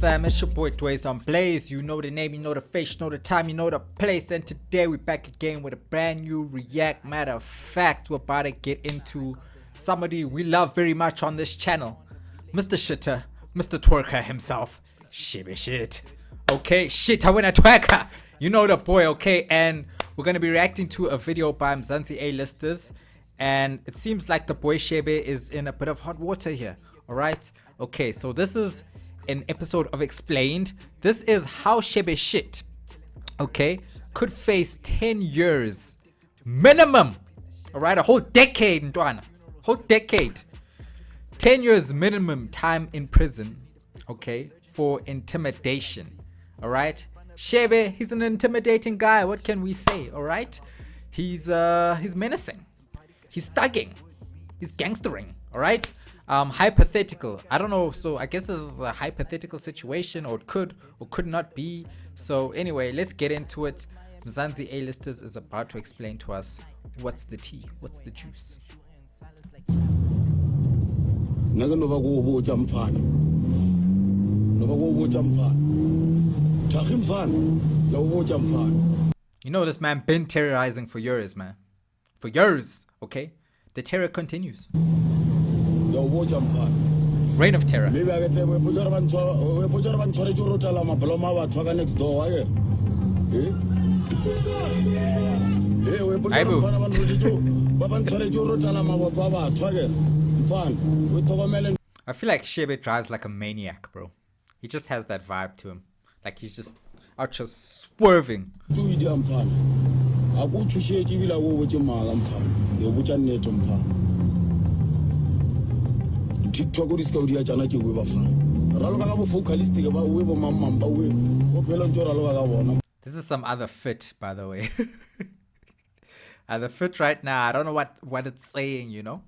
fam? It's your boy Dwayze on Blaze. You know the name, you know the face, you know the time, you know the place. And today we're back again with a brand new react. Matter of fact, we're about to get into somebody we love very much on this channel, Mr. Shxta, Mr. Twerka himself, Shebeshxt. Okay, shit, I win a twerka. You know the boy, okay? And we're gonna be reacting to a video by mzansi A-listers. And it seems like the boy Shebe is in a bit of hot water here. Alright? Okay, so this is an episode of Explained. This is how Shebeshkt, okay, could face 10 years minimum. Alright, a whole decade, Ntwana. Whole decade. 10 years minimum time in prison, okay, for intimidation. Alright? Shebe, he's an intimidating guy. What can we say? Alright? He's menacing. He's thugging. He's gangstering. Alright? Hypothetical. I don't know. So I guess this is a hypothetical situation, or it could or could not be. So anyway, let's get into it. mzansi A-listers is about to explain to us what's the tea, what's the juice. You know this man been terrorizing for years, man. For years, okay? The terror continues. Reign of terror. I feel like Shebe drives like a maniac, bro. He just has that vibe to him. Like he's just out just swerving. This is some other fit, by the way. The fit right now, I don't know what it's saying, you know.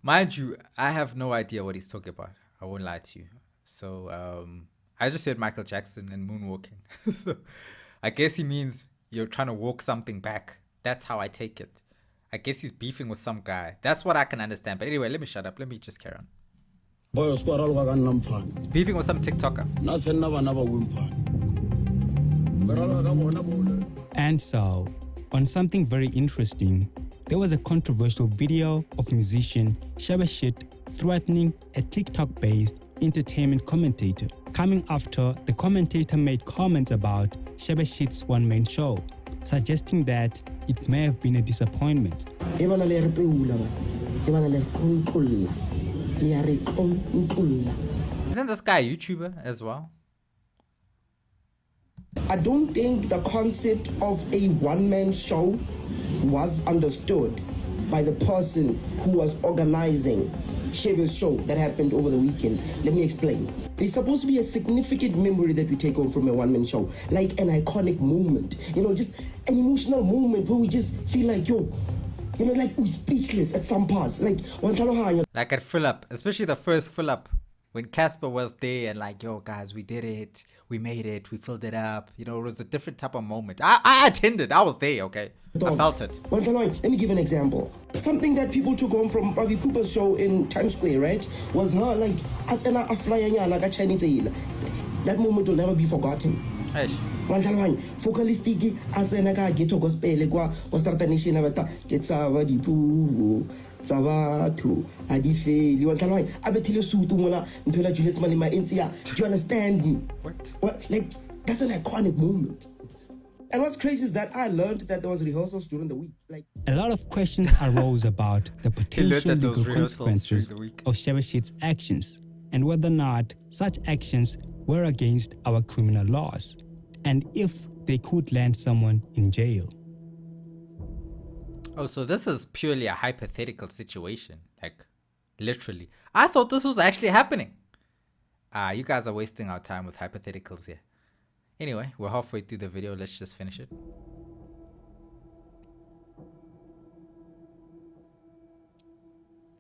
Mind you, I have no idea what he's talking about. I won't lie to you. So I just heard Michael Jackson and moonwalking. So I guess he means you're trying to walk something back. That's how I take it. I guess he's beefing with some guy. That's what I can understand. But anyway, let me shut up. Let me just carry on. He's beefing with some TikToker. And so, on something very interesting, there was a controversial video of musician Shebeshkt threatening a TikTok-based entertainment commentator, coming after the commentator made comments about Shebesht's one-man show, suggesting that it may have been a disappointment. Isn't this guy a YouTuber as well? I don't think the concept of a one-man show was understood by the person who was organizing Shebe's show that happened over the weekend. Let me explain. There's supposed to be a significant memory that we take home from a one-man show, like an iconic moment, you know, just an emotional moment where we just feel like, yo, you know, like we're speechless at some parts, like at fill-up, especially the first fill-up when Casper was there and like, yo guys, we did it, we made it, we filled it up, you know. It was a different type of moment. I attended, I was there, okay? I felt it. Let me give an example. Something that people took home from Bobby Cooper's show in Times Square, right, was her like that moment will never be forgotten. Focalistic ghetto gospel kwa start nation abata ketsa dipu Sabato adifeli wantlana abethile sutu ngola nthola Julius Malema entsia. Do you understand me? What? Like, that's an iconic moment. And what's crazy is that I learned that there was rehearsals during the week. Like, a lot of questions arose about the potential legal consequences of Shebesht's actions and whether or not such actions were against our criminal laws, and if they could land someone in jail. Oh, so this is purely a hypothetical situation, like literally. I thought this was actually happening. You guys are wasting our time with hypotheticals here. Anyway, we're halfway through the video. Let's just finish it.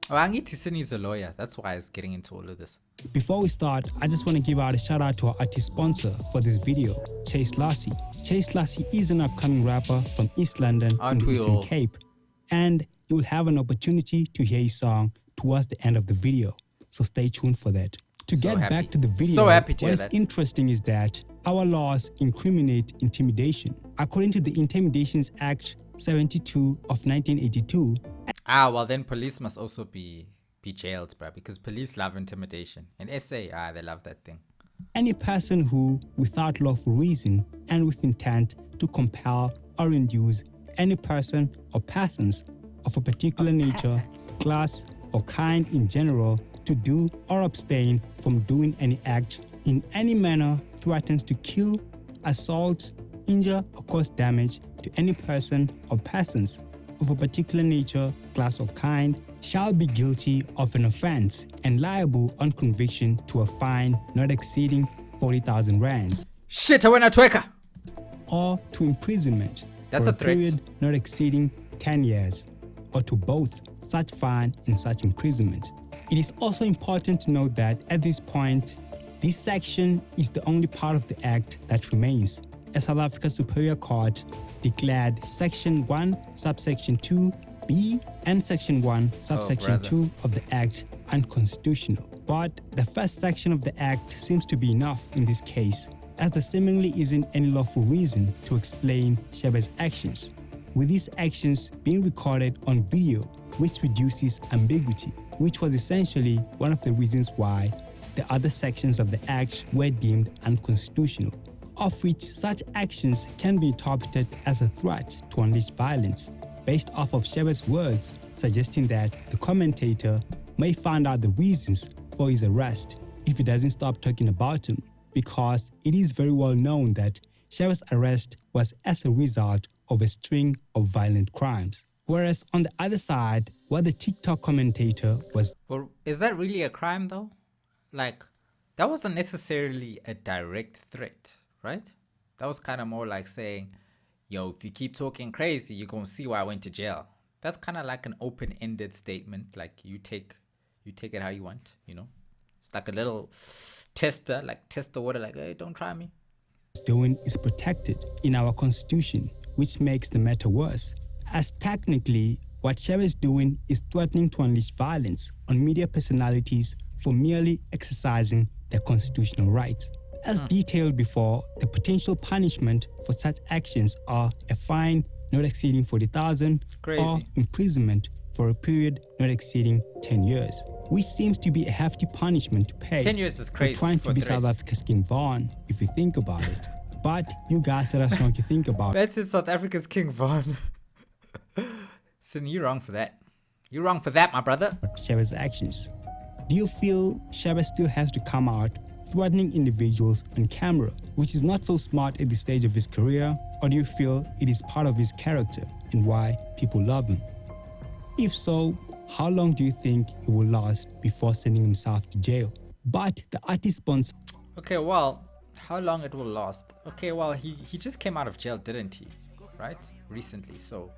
Oh, Angit Tisini is a lawyer. That's why he's getting into all of this. Before we start, I just want to give out a shout out to our artist sponsor for this video, Chase Lassie. Chase Lassie is an upcoming rapper from East London in the Eastern Cape, and you will have an opportunity to hear his song towards the end of the video, so stay tuned for that. To get back to the video, what is interesting is that our laws incriminate intimidation. According to the Intimidations Act 72 of 1982. Well then police must also be jailed, bro, because police love intimidation. In SA, they love that thing. Any person who, without lawful reason and with intent to compel or induce any person or persons of a particular nature, class, or kind in general to do or abstain from doing any act in any manner threatens to kill, assault, injure, or cause damage to any person or persons of a particular nature, class, or kind shall be guilty of an offense and liable on conviction to a fine not exceeding 40,000 rands. Shit, I wanna twerka! Or to imprisonment for a period not exceeding 10 years, or to both such fine and such imprisonment. It is also important to note that at this point, this section is the only part of the Act that remains, as South Africa's Superior Court declared Section 1, Subsection 2B and Section 1, Subsection 2 of the Act unconstitutional. But the first section of the Act seems to be enough in this case, as there seemingly isn't any lawful reason to explain Shebeshqt's actions, with these actions being recorded on video, which reduces ambiguity, which was essentially one of the reasons why the other sections of the Act were deemed unconstitutional, of which such actions can be interpreted as a threat to unleash violence, based off of Shebeshqt's words, suggesting that the commentator may find out the reasons for his arrest if he doesn't stop talking about him, because it is very well known that Shebeshqt's arrest was as a result of a string of violent crimes. Whereas on the other side, what the TikTok commentator was... Well, is that really a crime though? Like, that wasn't necessarily a direct threat, right? That was kind of more like saying, yo, if you keep talking crazy, you're going to see why I went to jail. That's kind of like an open-ended statement. Like, you take it how you want, you know? It's like a little tester, like test the water, like, hey, don't try me. Doing is protected in our constitution, which makes the matter worse, as technically what Shebeshqt is doing is threatening to unleash violence on media personalities for merely exercising their constitutional rights. As detailed before, the potential punishment for such actions are a fine not exceeding 40,000 or imprisonment for a period not exceeding 10 years, which seems to be a hefty punishment to pay 10 years is crazy for trying to be South Africa's King Von, if you think about it. But you guys let us know what you think about it. That's South Africa's King Von. Sin, you're wrong for that. You're wrong for that, my brother. Shebeshqt's actions. Do you feel Shebeshqt still has to come out threatening individuals on camera, which is not so smart at this stage of his career, or do you feel it is part of his character and why people love him? If so, how long do you think he will last before sending himself to jail? But the artist sponsor... Okay, well, how long it will last? Okay, well, he just came out of jail, didn't he? Right? Recently, so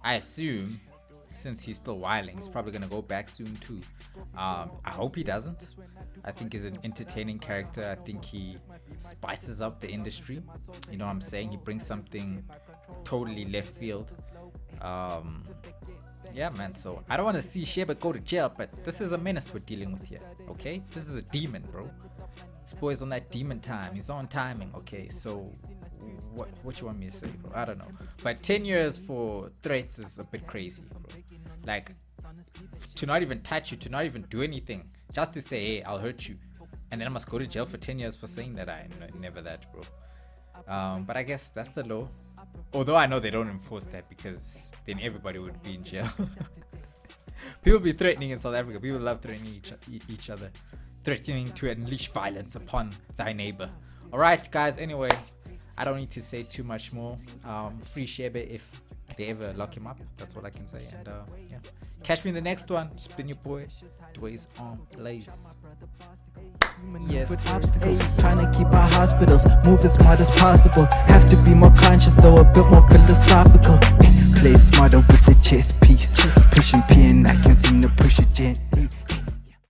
I assume since he's still wilding, he's probably gonna go back soon too. I hope he doesn't. I think he's an entertaining character. I think he spices up the industry. You know what I'm saying? He brings something totally left field. Yeah, man, so I don't want to see Shebeshqt go to jail, but this is a menace we're dealing with here, okay? This is a demon, bro. This boy's on that demon time. He's on timing, okay? So what you want me to say, bro? I don't know. But 10 years for threats is a bit crazy, bro. Like, to not even touch you, to not even do anything, just to say, hey, I'll hurt you, and then I must go to jail for 10 years for saying that. I never that, bro. But I guess that's the law. Although I know they don't enforce that, because then everybody would be in jail. People be threatening in South Africa. People love threatening each other. Threatening to unleash violence upon thy neighbor. Alright, guys, anyway, I don't need to say too much more. Free Shebeshqt if they ever lock him up. That's all I can say. And yeah, catch me in the next one. It's been your boy Dwayze on Blaze. Yes, trying to keep our hospitals move as smart as possible. Have to be more conscious though, a bit more philosophical. Play smarter with the chess piece. Pushing pin, I can seem to push it gently.